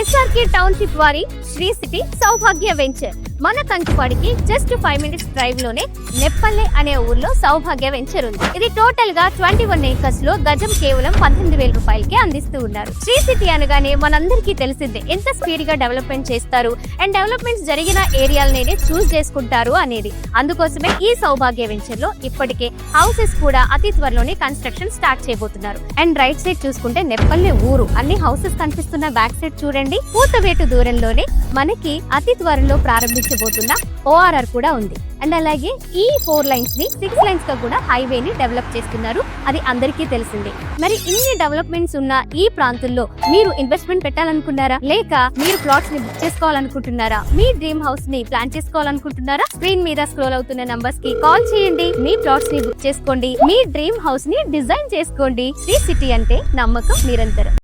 SRK township వారి Shri city సౌభాగ్య venture మన కంచుపాడికి just 5 minutes drive లోనే నెప్పల్లె అనే ఊర్లో సౌభాగ్య వెంచర్ ఉంది. ఇది టోటల్ గా 21 acres లో గజం కేవలం 18,000 రూపాయలకే అందిస్తూ ఉన్నారు. శ్రీ సిటీ అనగానే మనందరికీ తెలిసిందే ఎంత స్పీడ్ గా డెవలప్మెంట్ చేస్తారు అండ్ డెవలప్మెంట్స్ జరిగిన ఏరియాలనే చూస్ చేసుకుంటారు అనేది. అందుకోసమే ఈ సౌభాగ్య వెంచర్ లో ఇప్పటికే హౌసెస్ కూడా అతి త్వరలోనే కన్స్ట్రక్షన్ స్టార్ట్ చేయబోతున్నారు. అండ్ రైట్ సైడ్ చూసుకుంటే నెప్పల్లె ఊరు అన్ని హౌసెస్ కనిపిస్తున్న బ్యాక్ సైడ్ చూడండి, పూతవేటు దూరంలోనే మనకి అతి త్వరలో ప్రారంభించబోతున్న ORR కూడా ఉంది. అండ్ అలాగే ఈ 4 lines ని 6 lines గా కూడా హైవేని డెవలప్ చేస్తున్నారు. అది అందరికీ తెలిసిందే. మరి ఇన్ని డెవలప్మెంట్స్ ఉన్న ఈ ప్రాంతంలో మీరు ఇన్వెస్ట్మెంట్ పెట్టాలనుకున్నారా, లేక మీరు ప్లాట్స్ ని బుక్ చేసుకోవాలనుకుంటున్నారా, మీ డ్రీమ్ హౌస్ ని ప్లాన్ చేసుకోవాలనుకుంటున్నారా? స్క్రీన్ మీద స్క్రోల్ అవుతున్న నంబర్స్ కి కాల్ చేయండి, మీ ప్లాట్స్ ని బుక్ చేసుకోండి, మీ డ్రీమ్ హౌస్ ని డిజైన్ చేసుకోండి. శ్రీ సిటీ అంటే నమ్మకం నిరంతరం.